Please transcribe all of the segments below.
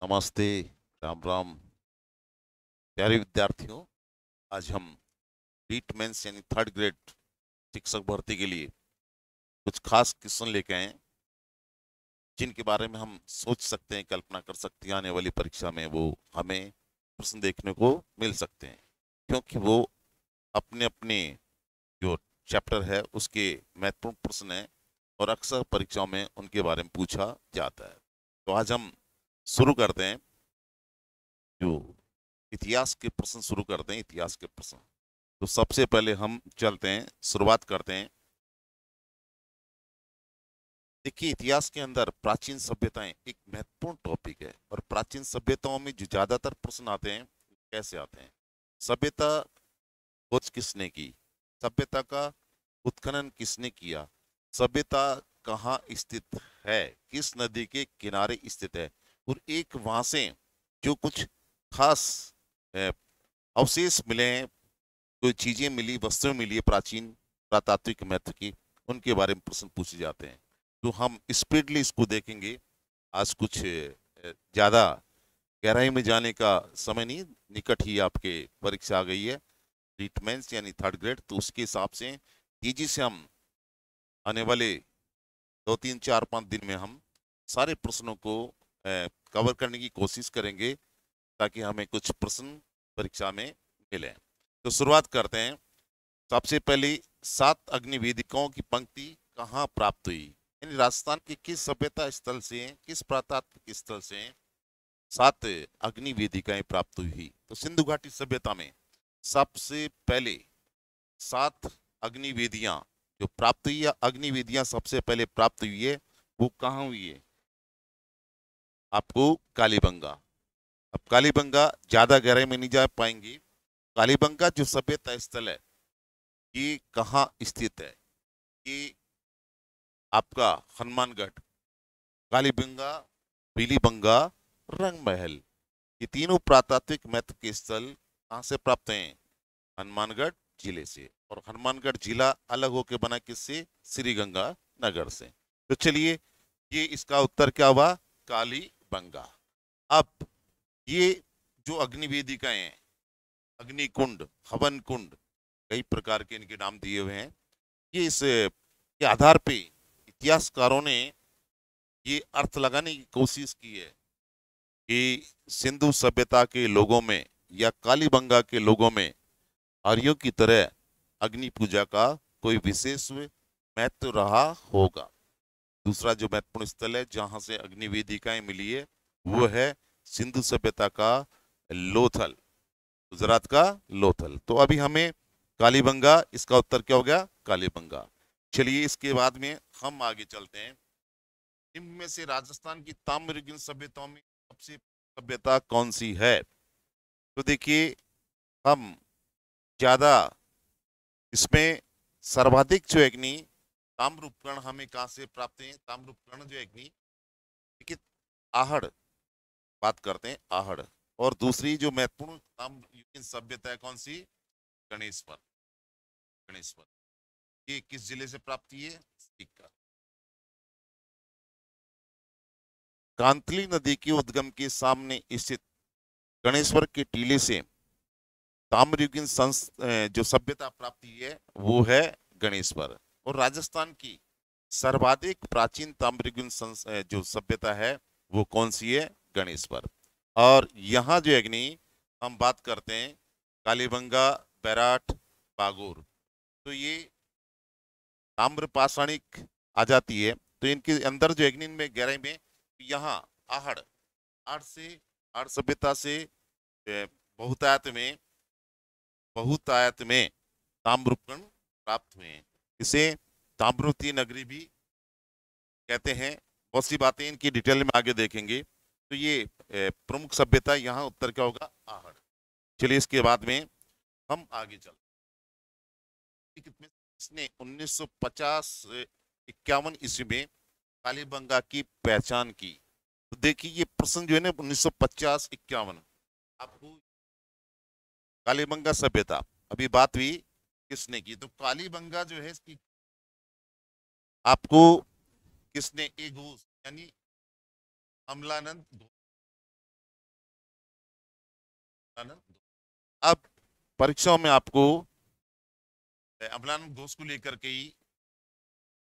नमस्ते। राम राम। प्यारे विद्यार्थियों, आज हम रीट मेंस यानी थर्ड ग्रेड शिक्षक भर्ती के लिए कुछ खास क्वेश्चन लेके आए हैं, जिनके बारे में हम सोच सकते हैं, कल्पना कर सकते हैं आने वाली परीक्षा में वो हमें प्रश्न देखने को मिल सकते हैं, क्योंकि वो अपने अपने जो चैप्टर है उसके महत्वपूर्ण प्रश्न हैं और अक्सर परीक्षाओं में उनके बारे में पूछा जाता है। तो आज हम शुरू करते हैं, जो इतिहास के प्रश्न शुरू करते हैं। इतिहास के प्रश्न, तो सबसे पहले हम चलते हैं, शुरुआत करते हैं। देखिए, इतिहास के अंदर प्राचीन सभ्यताएं एक महत्वपूर्ण टॉपिक है, और प्राचीन सभ्यताओं में जो ज्यादातर प्रश्न आते हैं कैसे आते हैं? सभ्यता खोज किसने की? सभ्यता का उत्खनन किसने किया? सभ्यता कहाँ स्थित है? किस नदी के किनारे स्थित है? और एक वहां से जो कुछ खास अ, अवशेष मिले हैं, कोई चीजें मिली, वस्तुएं मिली है प्राचीन पुरातात्विक महत्व की, उनके बारे में प्रश्न पूछे जाते हैं। तो हम स्पीडली इसको देखेंगे। आज कुछ ज्यादा गहराई में जाने का समय नहीं, निकट ही आपके परीक्षा आ गई है, ट्रीटमेंट्स यानी थर्ड ग्रेड। तो उसके हिसाब से तेजी से हम आने वाले 2 3 4 5 दिन में हम सारे प्रश्नों को कवर करने की कोशिश करेंगे, ताकि हमें कुछ प्रश्न परीक्षा में मिले। तो शुरुआत करते हैं। सबसे पहले, 7 अग्निवेदिकाओं की पंक्ति कहाँ प्राप्त हुई? यानी राजस्थान के किस सभ्यता स्थल से, किस पुरातात्विक स्थल से 7 अग्निवेदिकाएं प्राप्त हुई? तो सिंधु घाटी सभ्यता में सबसे पहले 7 अग्निवेदियां जो प्राप्त हुई, या अग्निवेदियां सबसे पहले प्राप्त हुई है, वो कहाँ हुई है? आपको कालीबंगा। अब कालीबंगा ज्यादा गहराई में नहीं जा पाएंगे। कालीबंगा जो सभ्यता स्थल है, ये कहाँ स्थित है? ये आपका हनुमानगढ़, कालीबंगा, पीलीबंगा, रंगमहल, ये तीनों पुरातात्विक महत्व के स्थल कहाँ से प्राप्त हैं? हनुमानगढ़ जिले से। और हनुमानगढ़ जिला अलग होकर बना किससे? श्री गंगा नगर से। तो चलिए, ये इसका उत्तर क्या हुआ? कालीबंगा। अब ये जो अग्निवेदिकाएं हैं, अग्निकुंड, हवन कुंड, कई प्रकार के इनके नाम दिए हुए हैं। ये इस के आधार पे इतिहासकारों ने ये अर्थ लगाने की कोशिश की है कि सिंधु सभ्यता के लोगों में या कालीबंगा के लोगों में आर्यों की तरह अग्नि पूजा का कोई विशेष महत्व रहा होगा। दूसरा जो महत्वपूर्ण स्थल है जहां से अग्नि वेदिकाएं मिली है, वो है सिंधु सभ्यता का लोथल, गुजरात का लोथल। तो अभी हमें कालीबंगा, इसका उत्तर क्या हो गया? कालीबंगा। चलिए, इसके बाद में हम आगे चलते हैं। निम्न में से राजस्थान की ताम्रयुगीन सभ्यताओं में सबसे सभ्यता कौन सी है? तो देखिए, हम ज्यादा इसमें सर्वाधिक जो अग्नि ताम्र उपकरण हमें कहाँ से प्राप्त है? ताम्र उपकरण जो अग्नि, देखिए, आहड़ बात करते हैं, आहड़। और दूसरी जो महत्वपूर्ण ताम्रयुगीन सभ्यता है कौन सी? गणेश्वर। गणेश्वर, ये किस जिले से प्राप्त की है? सिक्का। कांतली नदी के उद्गम के सामने स्थित गणेश्वर के टीले से ताम्रयुगीन जो सभ्यता प्राप्त हुई है, वो है गणेश्वर। और राजस्थान की सर्वाधिक प्राचीन ताम्रयुगीन जो सभ्यता है, वो कौन सी है? गणेश्वर। और यहाँ जो अग्नि हम बात करते हैं, कालीबंगा, बैराठ, बागोर, तो ये ताम्र पाषाणिक आ जाती है। तो इनके अंदर जो अग्नि में गहराई में, यहाँ आहड़, आड़ से, आड़ सभ्यता से बहुतायत में, बहुतायत में ताम्रपण प्राप्त हुए हैं। इसे ताम्रवती नगरी भी कहते हैं। बहुत सी बातें इनकी डिटेल में आगे देखेंगे। तो ये प्रमुख सभ्यता, यहाँ उत्तर क्या होगा? आहड़। चलिए, इसके बाद में हम आगे चलते हैं। कितने इसने 1950 51 ईस्वी में कालीबंगा की पहचान की? तो देखिए, ये प्रश्न जो है ना, 1950 51, आपको कालीबंगा सभ्यता अभी बात हुई किसने की? तो कालीबंगा जो है इसकी आपको किसने, एगो यानी अमलानंद अब परीक्षाओं में आपको अम्लानंद घोष को लेकर के ही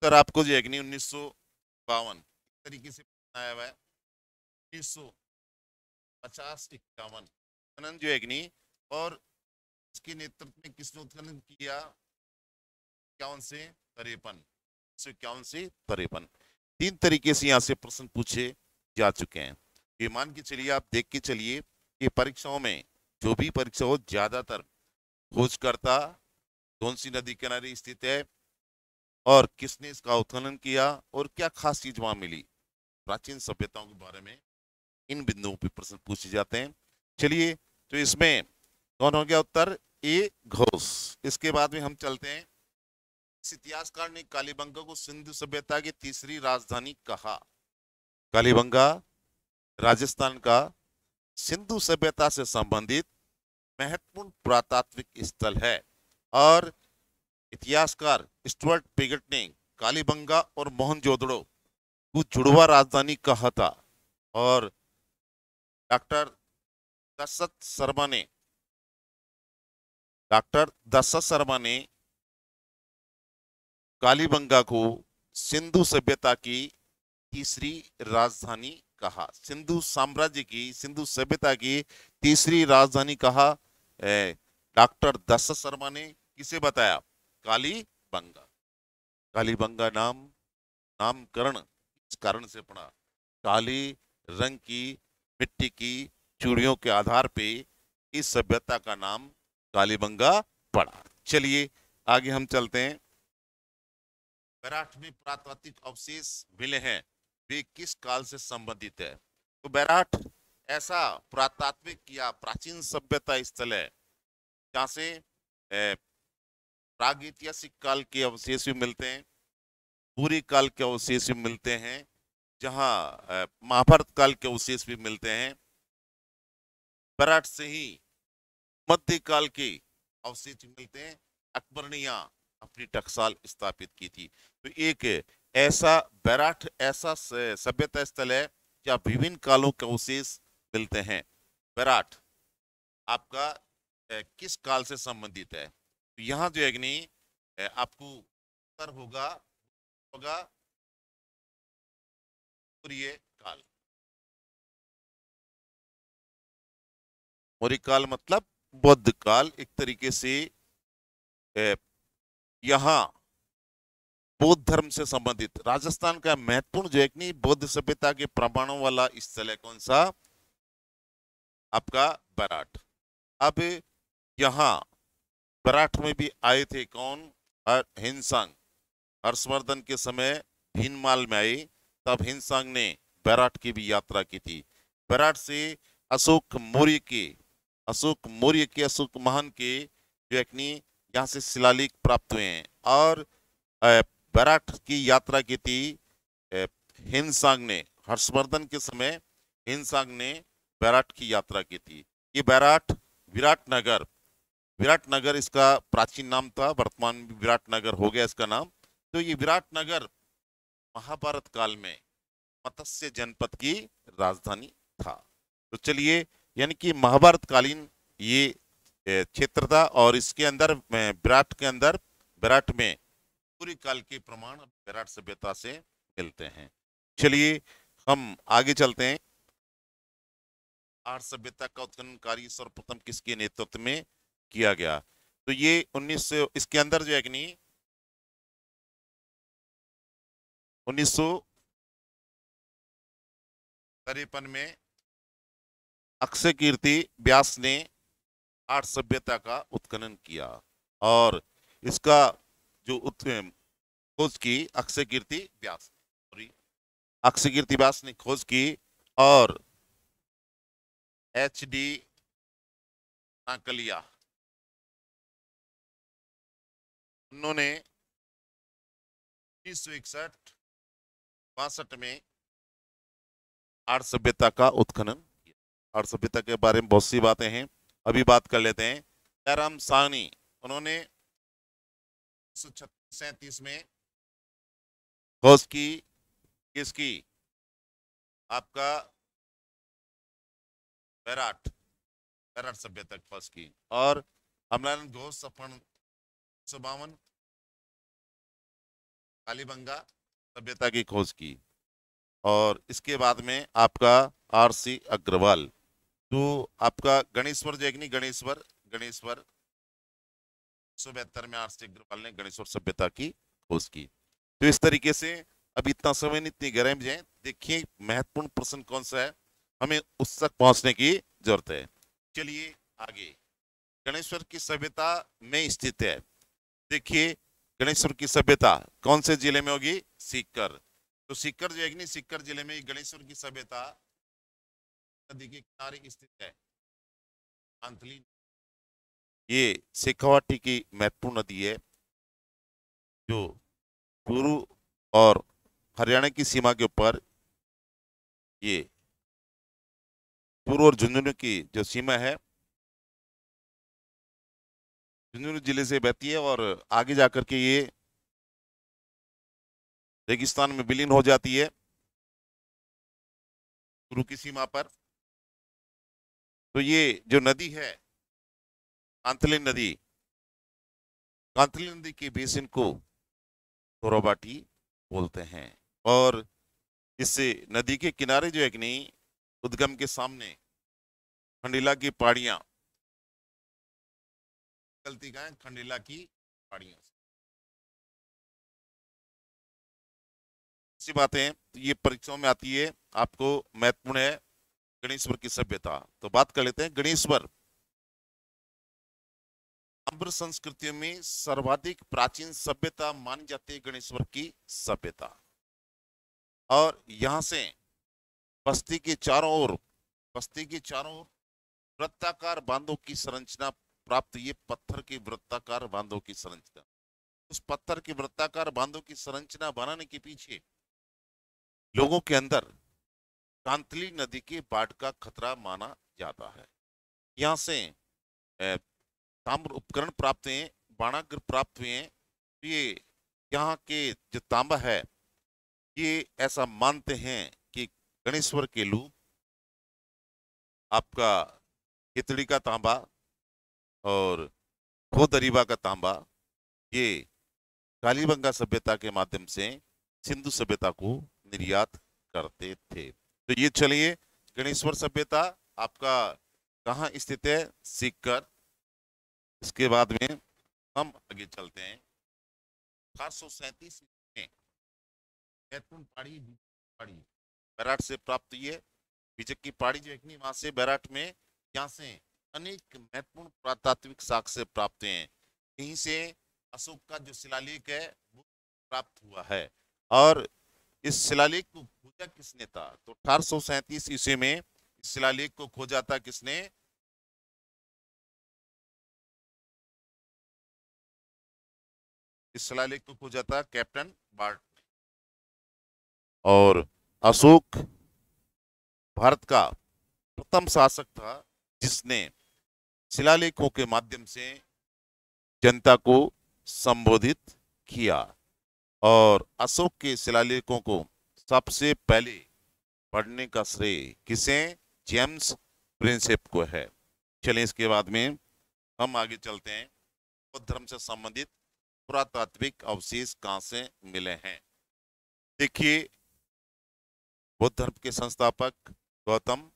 सर आपको जो अग्नि 1952 तरीके से बनाया हुआ है 1950-51 जो अग्नि, और इसके नेतृत्व में किसने उत्खनन किया 51 से 53, 51 से 53। तीन तरीके से यहाँ से प्रश्न पूछे जा चुके हैं। ये मान के चलिए, आप देख के चलिए कि परीक्षाओं में जो भी परीक्षा हो ज्यादातर खोजकर्ता धौंसी नदी किनारे स्थित है और किसने इसका उत्खनन किया और क्या खास चीज वहां मिली, प्राचीन सभ्यताओं के बारे में इन बिंदुओं पर प्रश्न पूछे जाते हैं। चलिए, तो इसमें कौन हो गया उत्तर, ए घोष। इसके बाद में हम चलते हैं, इस इतिहासकार ने कालीबंगा को सिंधु सभ्यता की तीसरी राजधानी कहा। कालीबंगा राजस्थान का सिंधु सभ्यता से संबंधित महत्वपूर्ण पुरातात्विक स्थल है और इतिहासकार स्टुअर्ट पिगट ने कालीबंगा और मोहनजोदड़ो को जुड़वा राजधानी कहा था। और डॉक्टर दशरथ शर्मा ने कालीबंगा को सिंधु सभ्यता की तीसरी राजधानी कहा, सिंधु साम्राज्य की, सिंधु सभ्यता की तीसरी राजधानी कहा। डॉक्टर दशरथ शर्मा ने किसे बताया, कालीबंगा। कालीबंगा नामकरण इस कारण से पड़ा, काली रंग की मिट्टी की चूड़ियों के आधार पे इस सभ्यता का नाम कालीबंगा पड़ा। चलिए आगे हम चलते हैं। बैराठ में पुरातात्विक अवशेष मिले हैं, वे किस काल से संबंधित है। तो बैराठ ऐसा पुरातात्विक या प्राचीन सभ्यता स्थल है जहाँ से प्रागैतिहासिक काल के अवशेष भी मिलते हैं, पूरी काल के अवशेष भी मिलते हैं, जहाँ महाभारत काल के अवशेष भी मिलते हैं। बैराठ से ही मध्यकाल के अवशेष मिलते हैं। अकबर ने यहाँ अपनी टकसाल स्थापित की थी। तो एक ऐसा बैराठ ऐसा सभ्यता स्थल है जहाँ विभिन्न कालों के अवशेष मिलते हैं। बैराठ आपका किस काल से संबंधित है, तो यहाँ जो अग्नि आपको उत्तर होगा मौर्य काल। मौर्य काल मतलब बौद्ध काल, एक तरीके से यहाँ बौद्ध धर्म से संबंधित राजस्थान का महत्वपूर्ण जो अग्नि बौद्ध सभ्यता के प्रमाणों वाला स्थल है, कौन सा, आपका बैराठ। अब यहाँ बैराठ में भी आए थे कौन, हिंसांग। हर्षवर्धन के समय भीनमाल में आई, तब हिंसांग ने बैराठ की भी यात्रा की थी। बैराठ से अशोक अशोक महान के जो अग्नि यहाँ से शिलालेख प्राप्त हुए हैं। और बैराठ की यात्रा की थी हिंसांग ने, हर्षवर्धन के समय हिंसांग ने बैराठ की यात्रा की थी। ये बैराठ विराटनगर इसका प्राचीन नाम था, वर्तमान में विराटनगर हो गया इसका नाम। तो ये विराटनगर महाभारत काल में मत्स्य जनपद की राजधानी था। तो चलिए, यानी कि महाभारत कालीन ये क्षेत्र था और इसके अंदर विराट में पूरी काल के प्रमाण विराट सभ्यता से मिलते हैं। चलिए हम आगे चलते हैं। आर्य सभ्यता का उत्खनन कार्य सर्वप्रथम किसके नेतृत्व में किया गया, तो ये 1900 इसके अंदर जो अग्नि 1953 में अक्षय कीर्ति व्यास ने आर्य सभ्यता का उत्खनन किया और इसका जो खोज की अक्षय कीर्ति व्यास ने खोज की और HD नाकलिया उन्होंने 1961-62 में आर्य सभ्यता का उत्खनन किया। आर्य सभ्यता के बारे में बहुत सी बातें हैं, अभी बात कर लेते हैं। दयाराम साहनी उन्होंने 1937 में खोज की किसकी, आपका बैराठ बैराट सभ्यता की खोज की। और अमलानंद घोष 52 कालीबंगा सभ्यता की खोज की। और इसके बाद में आपका आर.सी. अग्रवाल, तो आपका गणेश्वर जो है कि नहीं, गणेश्वर गणेश्वर 172 में आर.सी. अग्रवाल ने गणेश्वर सभ्यता की खोज की। तो इस तरीके से, अब इतना समय नहीं, इतनी गहराई में जाए, देखिए महत्वपूर्ण प्रश्न कौन सा है, हमें उस तक पहुंचने की जरूरत है। चलिए आगे, गणेश्वर की सभ्यता में स्थित है। देखिए गणेश्वर की सभ्यता कौन से जिले में होगी, सीकर। तो सीकर जो है कि नहीं, सीकर जिले में गणेश्वर की सभ्यता नदी के किनारे स्थित है। अंतली, ये शेखावाटी की महत्वपूर्ण नदी है, जो पूर्व और हरियाणा की सीमा के ऊपर, ये पूर्व और झुंझुनू की जो सीमा है, झुंझुनू जिले से बहती है और आगे जाकर के ये रेगिस्तान में विलीन हो जाती है पूर्व की सीमा पर। तो ये जो नदी है कांतली नदी, कांतली नदी के बेसिन को तोराबाटी बोलते हैं। और इससे नदी के किनारे जो है कि नहीं, उद्गम के सामने खंडिला की पहाड़ियां निकलती गए, खंडिला की पहाड़ियां। ऐसी बातें तो ये परीक्षाओं में आती है, आपको महत्वपूर्ण है गणेश्वर की सभ्यता। तो बात कर लेते हैं गणेश्वर। ताम्र संस्कृतियों में सर्वाधिक प्राचीन सभ्यता मानी जाती है गणेश्वर की सभ्यता। और यहां से बस्ती के चारों ओर, बस्ती के चारों ओर वृत्ताकार बांधों की संरचना प्राप्त, ये पत्थर की वृत्ताकार बांधों की संरचना। उस पत्थर की वृत्ताकार बांधों की संरचना बनाने के पीछे लोगों के अंदर कांतली नदी के बाढ़ का खतरा माना जाता है। यहाँ से ताम्र उपकरण प्राप्त हुए, बाणाग्र प्राप्त हुए हैं। ये यहाँ के जो तांबा है, ये ऐसा मानते हैं कि गणेश्वर के लोग आपका खितड़ी का तांबा और खोदरीबा का तांबा, ये कालीबंगा सभ्यता के माध्यम से सिंधु सभ्यता को निर्यात करते थे। तो ये चलिए, गणेश्वर सभ्यता आपका कहाँ स्थित है, सीकर। इसके बाद में हम आगे चलते हैं। 1837 में बैतूल पहाड़ी, पहाड़ी बैराट से प्राप्त हुई है। बीजक की पहाड़ी जो है वहां से बैराट में, यहाँ से अनेक महत्वपूर्ण पुरातात्विक साक्ष्य प्राप्त हैं। यहीं से अशोक का जो शिलालेख है वो प्राप्त हुआ है। और इस शिलालेख को खोजा किसने था, तो 1837 ईस्वी में इस शिलालेख को खोजा था किसने, इस शिलालेख को खोजा था कैप्टन बार्ट ने। और अशोक भारत का प्रथम शासक था जिसने शिलालेखों के माध्यम से जनता को संबोधित किया। और अशोक के शिलालेखों को सबसे पहले पढ़ने का श्रेय किसे, जेम्स प्रिंसेप को है। चलिए इसके बाद में हम आगे चलते हैं। बौद्ध धर्म से संबंधित पुरातात्विक अवशेष कहां से मिले हैं। देखिए, बौद्ध धर्म के संस्थापक गौतम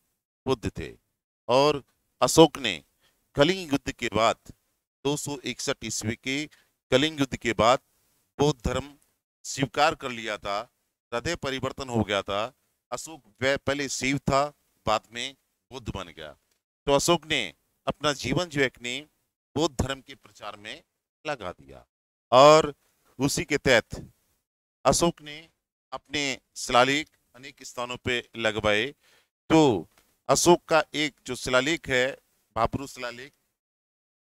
बुद्ध थे। और अशोक ने कलिंग युद्ध के बाद 261 ईस्वी के कलिंग युद्ध के बाद बौद्ध धर्म स्वीकार कर लिया था, हृदय परिवर्तन हो गया था। अशोक पहले शिव था, बाद में बुद्ध बन गया। तो अशोक ने अपना जीवन जो है कि बौद्ध धर्म के प्रचार में लगा दिया। और उसी के तहत अशोक ने अपने शिलालेख अनेक स्थानों पे लगवाए। तो अशोक का एक जो शिलालेख है, भाबरू शिलालेख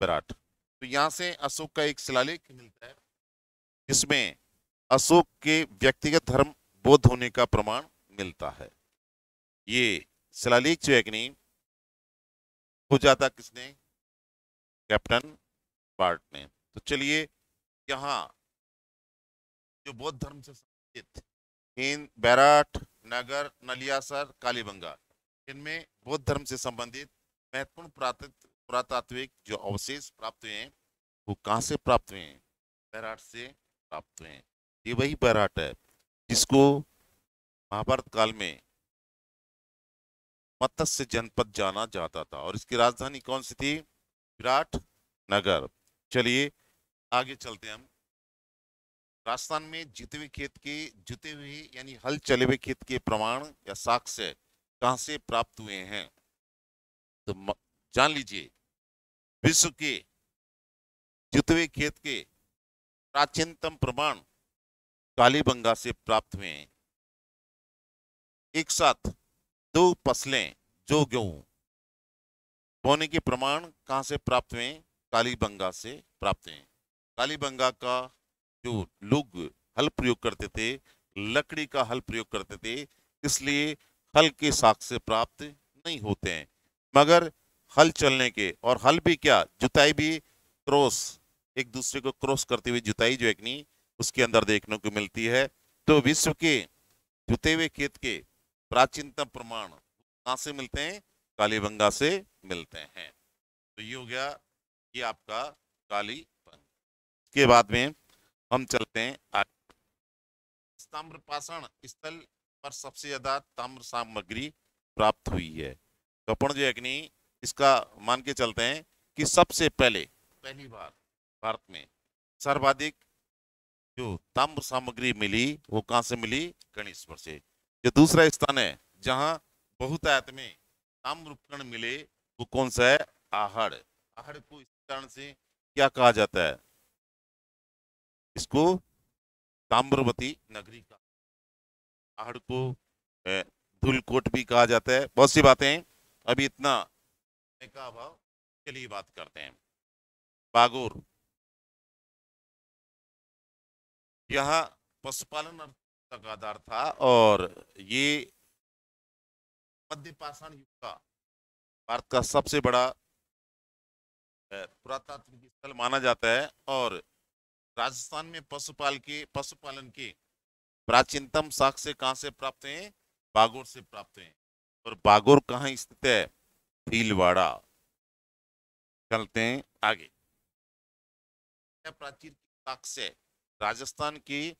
बैराट, तो यहाँ से अशोक का एक शिलालेख मिलता है जिसमें अशोक के व्यक्तिगत धर्म बौद्ध होने का प्रमाण मिलता है। ये शिलालेख जो है कि नहीं, खोजा था किसने, कैप्टन बार्ट ने। तो चलिए, यहाँ जो बौद्ध धर्म से संबंधित इन बैराट, नगर, नलियासर, कालीबंगा, इनमें बौद्ध धर्म से संबंधित महत्वपूर्ण पुरातात्विक जो अवशेष प्राप्त हुए हैं वो कहाँ से प्राप्त हुए हैं? बैराट से प्राप्त हुए हैं। ये वही बैराट है जिसको महाभारत काल में मत्स्य जनपद जाना जाता था, और इसकी राजधानी कौन सी थी? विराट नगर। चलिए आगे चलते हैं हम। राजस्थान में जुते हुए यानी हल चले हुए खेत के प्रमाण या साक्ष्य कहाँ से प्राप्त हुए हैं? तो जान लीजिए, विश्व के जुते हुए खेत के प्राचीनतम प्रमाण कालीबंगा से प्राप्त हुए हैं। एक साथ दो फसलें जो गेहूं बोने के प्रमाण कहाँ से प्राप्त हुए? कालीबंगा से प्राप्त हुए। कालीबंगा का जो लोग हल प्रयोग करते थे, लकड़ी का हल प्रयोग करते थे, इसलिए हल के साक्ष्य प्राप्त नहीं होते हैं। मगर हल चलने के, और हल भी क्या, जुताई भी क्रॉस, एक दूसरे को क्रॉस करते हुए जुताई जो एक नहीं उसके अंदर देखने को मिलती है। तो विश्व के जुते हुए खेत के प्राचीनतम प्रमाण कहाँ से मिलते हैं? कालीबंगा से मिलते हैं। तो ये हो गया, ये आपका कालीबंगा। के बाद में हम चलते हैं आगे। ताम्र पाषाण स्थल पर सबसे ज्यादा ताम्र सामग्री प्राप्त हुई है। तो अपन जो है कि नहीं इसका मान के चलते हैं कि सबसे पहली बार भारत में सर्वाधिक जो ताम्र सामग्री मिली वो कहाँ से मिली? गणेशपुर से। जो दूसरा स्थान है जहाँ बहुतायत में ताम्र उपकरण मिले वो कौन सा है? आहड़। आहड़ को इस कारण से क्या कहा जाता है? इसको ताम्रवती नगरी का, आहड़ को धूलकोट भी कहा जाता है। बहुत सी बातें हैं, अभी इतना का अभाव। चलिए बात करते हैं बागोर। यह पशुपालन का आधार था, और ये मध्य पाषाण युग का भारत का सबसे बड़ा पुरातात्विक स्थल माना जाता है। और राजस्थान में पशुपालन के प्राचीनतम साक्ष्य कहाँ से प्राप्त हैं? बागोर से प्राप्त हैं। और बागोर कहाँ स्थित है? भीलवाड़ा। चलते हैं आगे। प्राचीन साक्ष्य राजस्थान की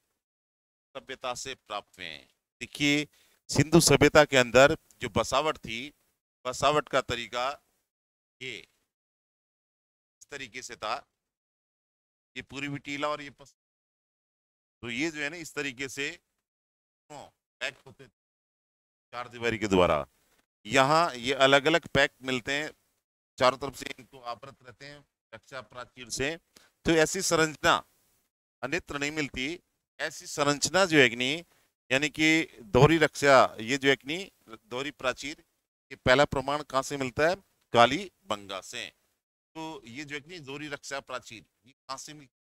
सभ्यता से प्राप्त हुए हैं। देखिए, सिंधु सभ्यता के अंदर जो बसावट थी, बसावट का तरीका ये इस तरीके से था, ये पूर्वी टीला और ये तो ये जो है ना इस तरीके से पैक होते थे चार दीवारी के द्वारा। यहाँ ये अलग अलग पैक मिलते हैं, चारों तरफ से इनको आवृत रहते हैं रक्षा प्राचीर से। तो ऐसी संरचना अन्यत्र नहीं मिलती। ऐसी संरचना जो है कि नहीं, यानी कि दोहरी रक्षा, ये जो है कि नहीं दोहरी प्राचीर, ये पहला प्रमाण कहाँ से मिलता है? कालीबंगा से। तो ये जो है कि नहीं दोहरी रक्षा प्राचीर ये कहाँ से मिलती?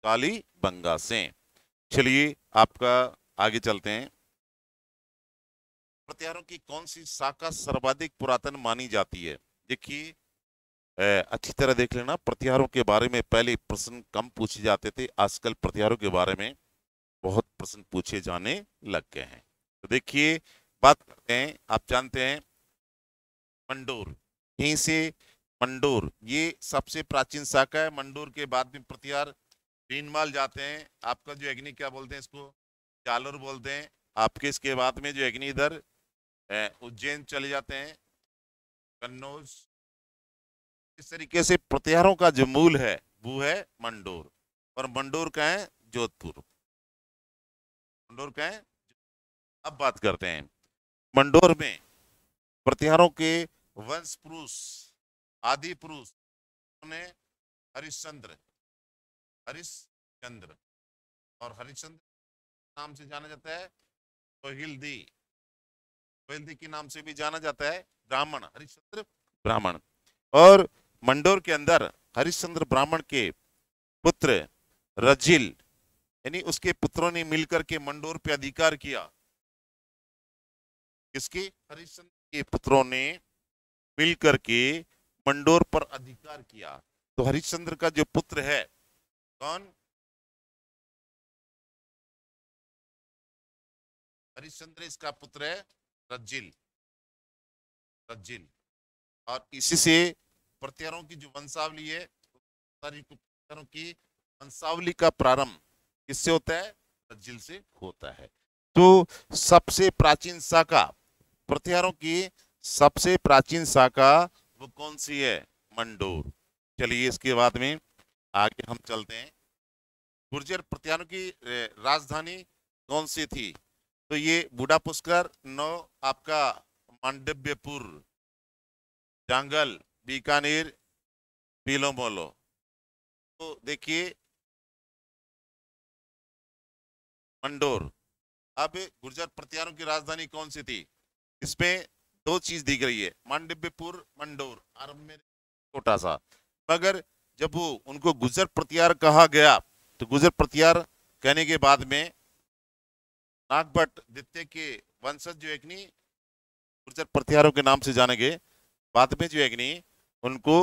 कालीबंगा से। चलिए आपका आगे चलते हैं। प्रत्यारों की कौन सी शाखा सर्वाधिक पुरातन मानी जाती है? देखिए, अच्छी तरह देख लेना, प्रत्यारों के बारे में पहले प्रश्न कम पूछे जाते थे, आजकल प्रत्यारों के बारे में बहुत प्रश्न पूछे जाने लग गए हैं। तो देखिए बात करते हैं, आप जानते हैं मंडोर, यहीं से मंडोर ये सबसे प्राचीन शाखा है। मंडोर के बाद में प्रत्यार भीनमाल जाते हैं, आपका जो अग्नि क्या बोलते हैं इसको? जालोर बोलते हैं। आपके इसके बाद में जो अग्नि इधर उज्जैन चले जाते हैं, कन्नौज। इस तरीके से प्रत्यारों का जो मूल है वो है मंडोर। और मंडोर का है जोधपुर। मंडोर का है। अब बात करते हैं मंडोर में प्रतिहारों के वंश पुरुष, आदि पुरुष ने हरिश्चंद्र, हरिश्चंद्र, और हरिश्चंद्र नाम से जाना जाता है कोहिलदी, कोहिलदी के नाम से भी जाना जाता है ब्राह्मण, हरिश्चंद्र ब्राह्मण। और मंडोर के अंदर हरिश्चंद्र ब्राह्मण के पुत्र रजिल, यानी उसके पुत्रों ने मिलकर के मंडोर पे अधिकार किया। किसके? हरिश्चंद्र के पुत्रों ने मिलकर के मंडोर पर अधिकार किया। तो हरिश्चंद्र का जो पुत्र है कौन? हरिश्चंद्र इसका पुत्र है रज्जिल, रज्जिल। और इसी से प्रत्यारों की जो वंशावली है, सारी प्रत्यारों की वंशावली का प्रारंभ किससे होता है? रज्जिल से होता है। तो सबसे प्राचीन शाखा, प्रत्यारों की सबसे प्राचीन शाखा वो कौन सी है? मंडोर। चलिए इसके बाद में आगे हम चलते हैं। गुर्जर प्रत्यारों की राजधानी कौन सी थी? तो ये बूढ़ा पुष्कर, नौ आपका मांडव्यपुर, जांगल, बीकानेर, बिलोमोलो। तो देखिए मंडोर। अब गुर्जर प्रत्यारों की राजधानी कौन सी थी? इसमें दो चीज दिख रही है, मांडव्यपुर, मंडोर, आरंभ में छोटा सा, मगर जब वो उनको गुर्जर प्रत्यार कहा गया तो गुर्जर प्रत्यार कहने के बाद में नागभट्ट द्वितीय के वंशज जो एक नहीं गुर्जर प्रत्यारों के नाम से जाने गए, बाद में जो एक नहीं उनको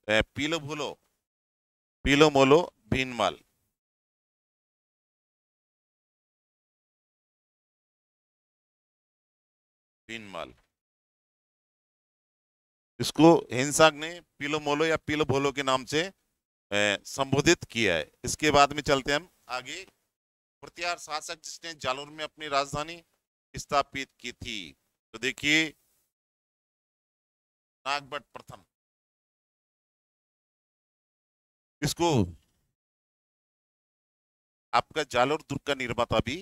पीलो भूलो, पीलो मोलो, भीनमाल, भीनमाल, इसको हिंसाक ने पीलो मोलो या पीलो भोलो के नाम से संबोधित किया है। इसके बाद में चलते हैं हम आगे। प्रत्यार शासक जिसने जालोर में अपनी राजधानी स्थापित की थी, तो देखिए नागभट्ट प्रथम। इसको आपका जालोर दुर्ग का निर्माता भी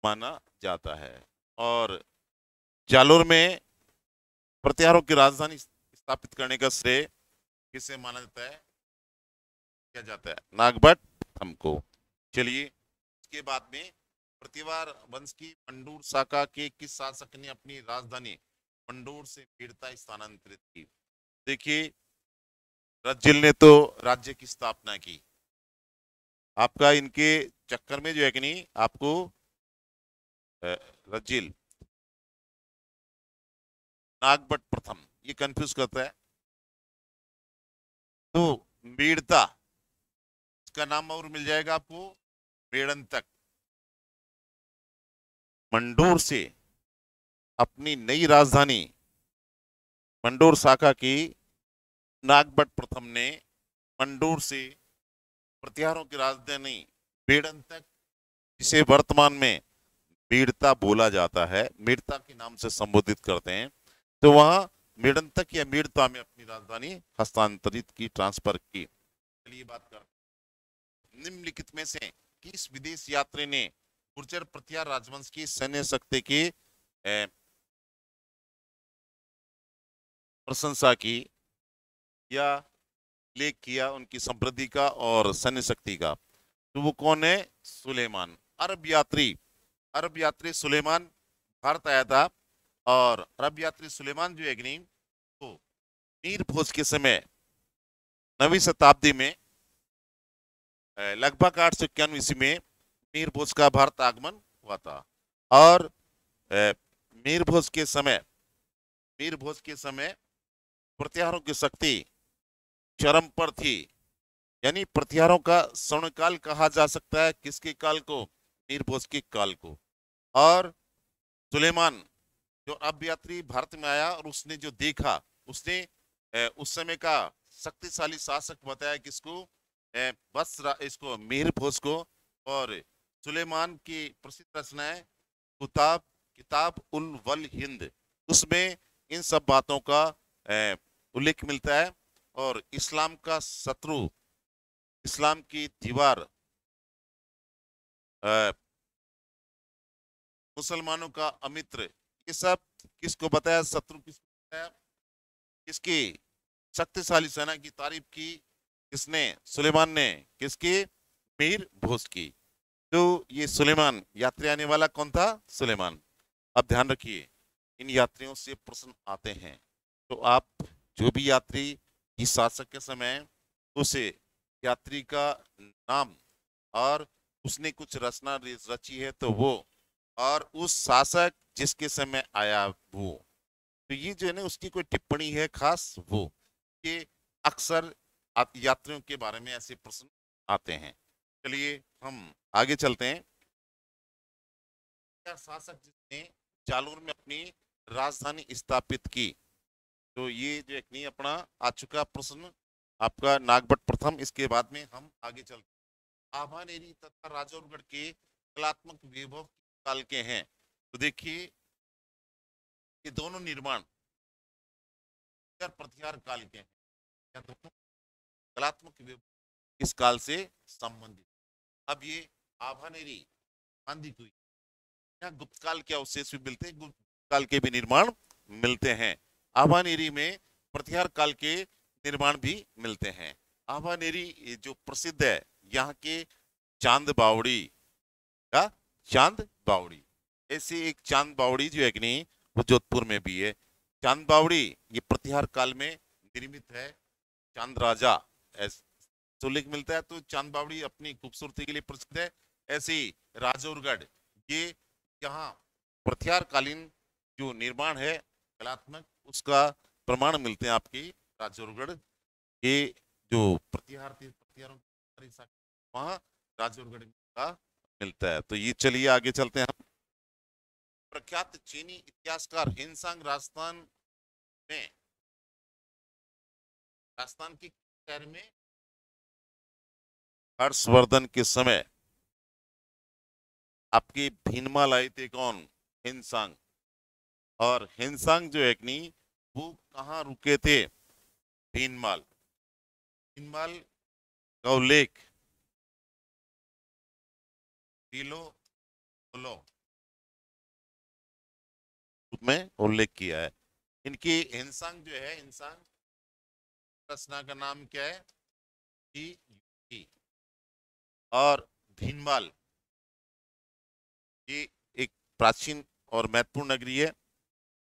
माना जाता है। और जालोर में प्रत्यारों की राजधानी स्थापित करने का श्रेय किसे माना जाता है? किया जाता है नागभट्ट प्रथम को। चलिए इसके बाद में प्रतिवार वंश की मंडूर शाखा के किस शासक ने अपनी राजधानी मंडोर से पीड़ता स्थानांतरित की? देखिए रज्जिल ने तो राज्य की स्थापना की। आपका इनके चक्कर में जो है कि नहीं आपको रज्जिल, नागभट्ट प्रथम, ये कंफ्यूज करता है। तो पीड़ता, इसका नाम और मिल जाएगा आपको, मेड़ंतक। मंडोर से अपनी नई राजधानी मंडोर शाखा की नागभट्ट प्रथम ने मंडोर से प्रतिहारों की राजधानी बेड़न तक, जिसे वर्तमान में बीड़ता बोला जाता है, मीड़ता के नाम से संबोधित करते हैं, तो वहां मेड़ंतक या मीड़ता में अपनी राजधानी हस्तांतरित की, ट्रांसफर की। चलिए बात करते हैं निम्नलिखित में से किस विदेश यात्री ने गुर्जर प्रतिहार राजवंश की सैन्य शक्ति की प्रशंसा की या उल्लेख किया, उनकी समृद्धि का और सैन्य शक्ति का? तो वो कौन है? सुलेमान। अरब यात्री सुलेमान भारत आया था। और अरब यात्री सुलेमान जो है कि नहीं, तो मीर भोज के समय 9वीं शताब्दी में लगभग 891 ईस्वी में मीर भोज का भारत आगमन हुआ था। और अ, मीर भोज के समय मीर भोज के समय प्रतिहारों की शक्ति चरम पर थी। यानी प्रतिहारों का स्वर्णकाल कहा जा सकता है किसके काल को? मीर भोज के काल को। और सुलेमान जो अब यात्री भारत में आया और उसने जो देखा, उसने उस समय का शक्तिशाली शासक बताया किसको? इसको मीर भोज को। और सुलेमान की प्रसिद्ध रचनाएं किताब किताब उल वल हिंद, उसमें इन सब बातों का उल्लेख मिलता है। और इस्लाम का शत्रु, इस्लाम की दीवार, मुसलमानों का अमित्र, ये सब किसको बताया? शत्रु किसको बताया? किसकी शक्तिशाली सेना की तारीफ की किसने? सुलेमान ने। किसकी? मीर भोज की। तो ये सुलेमान यात्री आने वाला कौन था? सुलेमान। अब ध्यान रखिए इन यात्रियों से प्रश्न आते हैं, तो आप जो भी यात्री इस शासक के समय उसे यात्री का नाम और उसने कुछ रचना रची है तो वो, और उस शासक जिसके समय आया वो, तो ये जो है ना उसकी कोई टिप्पणी है खास वो, ये अक्सर यात्रियों के बारे में ऐसे प्रश्न आते हैं। चलिए हम आगे चलते हैं। शासक जिसने जालोर में अपनी राजधानी स्थापित की, तो ये जो एक नहीं अपना आ चुका प्रश्न आपका नागभट्ट प्रथम। इसके बाद में हम आगे चलते हैं। आभानेरी तथा राजौरगढ़ के कलात्मक वैभव काल के हैं। तो देखिए ये दोनों निर्माण प्रतिहार काल के हैं, या दोनों कलात्मक वैभव इस काल से संबंधित। अब ये आभानेरी आंधी हुई, यहाँ गुप्त काल के अवशेष भी मिलते हैं, गुप्त काल के भी निर्माण मिलते हैं। आभानेरी में प्रतिहार काल के निर्माण भी मिलते हैं। आभानेरी जो प्रसिद्ध है यहाँ के चांद बावड़ी का, चांद बावड़ी, ऐसी एक चांद बावड़ी जो है कि नहीं वो जोधपुर में भी है। चांद बावड़ी ये प्रतिहार काल में निर्मित है। चांद राजा ऐसा उल्लेख मिलता है। तो चांद बावड़ी अपनी खूबसूरती के लिए प्रसिद्ध है। ऐसे ही राजौरगढ़ ये यहाँ प्रतिहार कालीन जो निर्माण है कलात्मक, उसका प्रमाण मिलते हैं आपकी राजौरगढ़ के जो प्रतिहार थे, प्रतिहारों वहां राजौरगढ़ का मिलता है। तो ये चलिए आगे चलते हैं हम। प्रख्यात चीनी इतिहासकार हिनसांग राजस्थान के शहर में हर्षवर्धन के समय आपके भीनमाल आए थे। कौन? हिनसांग। और हिनसांग जो है कि नहीं वो कहाँ रुके थे? भीनमाल। भीनमाल का उल्लेख में उल्लेख किया है। इनकी हिनसांग जो है, हिनसांग रचना का नाम क्या है? और भीनमाल ये एक प्राचीन और महत्वपूर्ण नगरी है।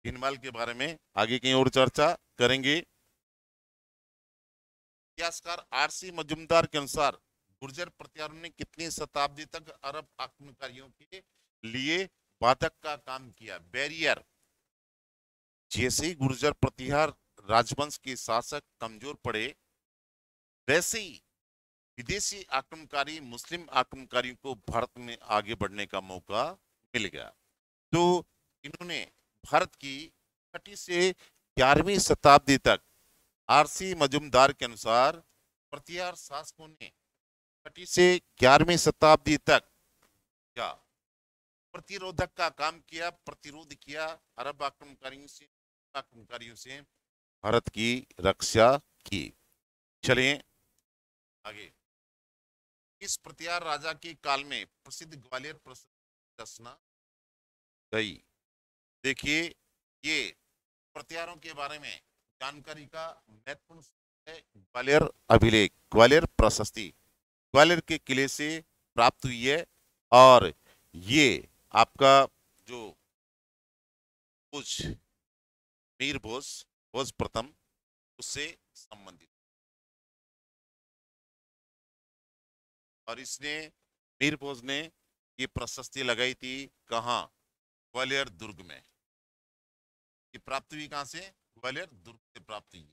भीनमाल के बारे में आगे कहीं और चर्चा करेंगे। इतिहासकार आरसी मजूमदार के अनुसार गुर्जर प्रतिहारों ने कितनी शताब्दी तक अरब आक्रमणकारियों के लिए बाधक का काम किया? बैरियर। जैसे ही गुर्जर प्रतिहार राजवंश के शासक कमजोर पड़े, वैसे ही विदेशी आक्रमणकारी मुस्लिम आक्रमणकारियों को भारत में आगे बढ़ने का मौका मिल गया। तो इन्होंने भारत की 6वीं से 11वीं शताब्दी तक आरसी मजूमदार के अनुसार प्रतिहार शासकों ने 6वीं से 11वीं शताब्दी तक क्या प्रतिरोधक का काम किया, प्रतिरोध किया, अरब आक्रमणकारियों से भारत की रक्षा की। चलिए आगे। इस प्रतिहार राजा के काल में प्रसिद्ध ग्वालियर रचना गई। देखिए ये प्रतिहारों के बारे में जानकारी का महत्वपूर्ण है ग्वालियर अभिलेख, ग्वालियर प्रशस्ति ग्वालियर के किले से प्राप्त हुई है। और ये आपका जो कुछ मीर भोज प्रथम उससे संबंधित, और इसने मीर भोज ने ये प्रशस्ति लगाई थी कहाँ? ग्वालियर दुर्ग में। ये प्राप्त हुई कहाँ से? ग्वालियर दुर्ग से प्राप्त हुई।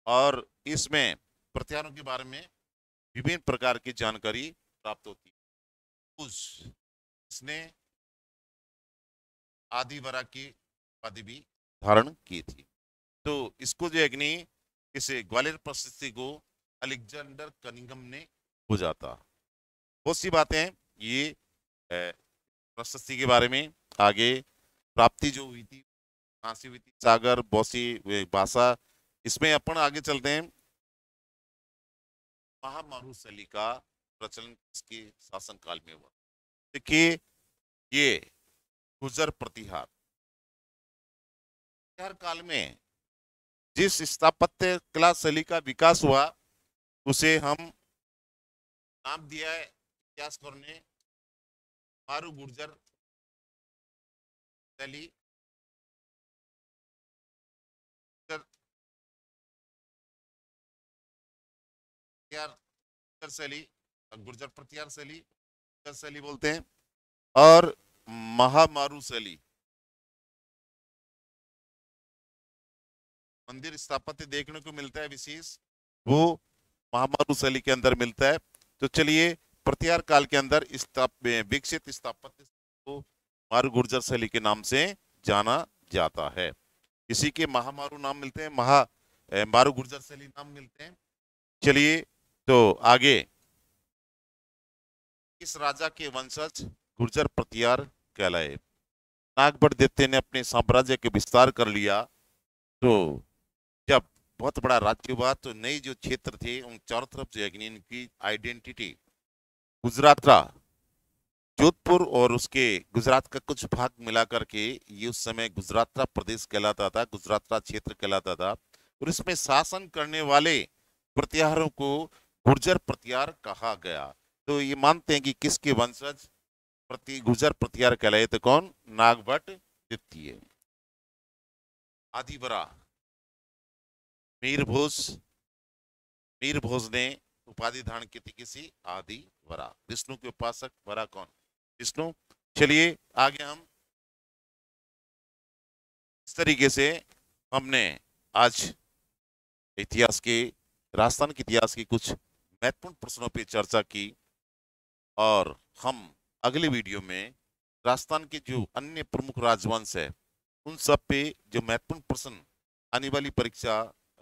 और इसमें प्रतिहारों के बारे में विभिन्न प्रकार की जानकारी प्राप्त होती है। इसने आदिवरा की उपाधि भी धारण की थी। तो इसको जो अग्नि इसे ग्वालियर प्रशस्ति को अलेक्जेंडर कनिंघम ने हो जाता। बहुत सी बातें ये प्रशस्ति के बारे में आगे प्राप्ति जो हुई थी कहाँ से हुई थी, सागर बौसी भाषा। इसमें अपन आगे चलते हैं। महामारुशैली का प्रचलन इसके शासनकाल में हुआ। देखिए ये गुर्जर प्रतिहार काल में जिस स्थापत्य कला शैली का विकास हुआ उसे हम नाम दिया है इतिहासकारों ने मारू गुर्जर शैली। शैली गुर्जर प्रतिहार शैली शैली बोलते हैं। और महामारू शैली मंदिर स्थापत्य देखने को मिलता है विशेष, वो महामारू शैली के अंदर मिलता है। तो चलिए प्रतिहार काल के अंदर विकसित स्थापत्य को मारू गुर्जर शैली के नाम से जाना जाता है। इसी के महामारू नाम मिलते हैं, मारू गुर्जर सैली नाम मिलते हैं। चलिए तो आगे, इस राजा के वंशज गुर्जर प्रतिहार कहलाए। नागभट्ट दैत्य ने अपने साम्राज्य के विस्तार कर लिया, तो जब बहुत बड़ा राज्य हुआ तो नई जो क्षेत्र थे उन चारों तरफ जो है कि इनकी आइडेंटिटी, गुजरात का, जोधपुर और उसके गुजरात का कुछ भाग मिला करके ये उस समय गुजरात प्रदेश कहलाता था, गुजरात क्षेत्र कहलाता था। और इसमें शासन करने वाले प्रतिहारों को गुर्जर प्रतिहार कहा गया। तो ये मानते हैं कि किसके वंशज गुर्जर प्रतिहार कहलाए, तो कौन? नागभट्ट द्वितीय। आदिवरा, मीर भोज, मीर भोज ने उपाधि धारण की थी किसी? आदिवरा। विष्णु के उपासक, वरा कौन? विष्णु। चलिए आगे हम, इस तरीके से हमने आज इतिहास के, राजस्थान के इतिहास की कुछ महत्वपूर्ण प्रश्नों पर चर्चा की, और हम अगले वीडियो में राजस्थान के जो अन्य प्रमुख राजवंश है उन सब पे जो महत्वपूर्ण प्रश्न आने वाली परीक्षा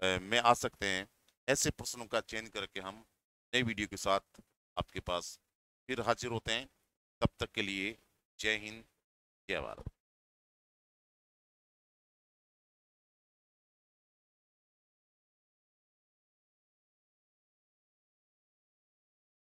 में आ सकते हैं, ऐसे प्रश्नों का चयन करके हम नए वीडियो के साथ आपके पास फिर हाजिर होते हैं। तब तक के लिए जय हिंद, जय भारत।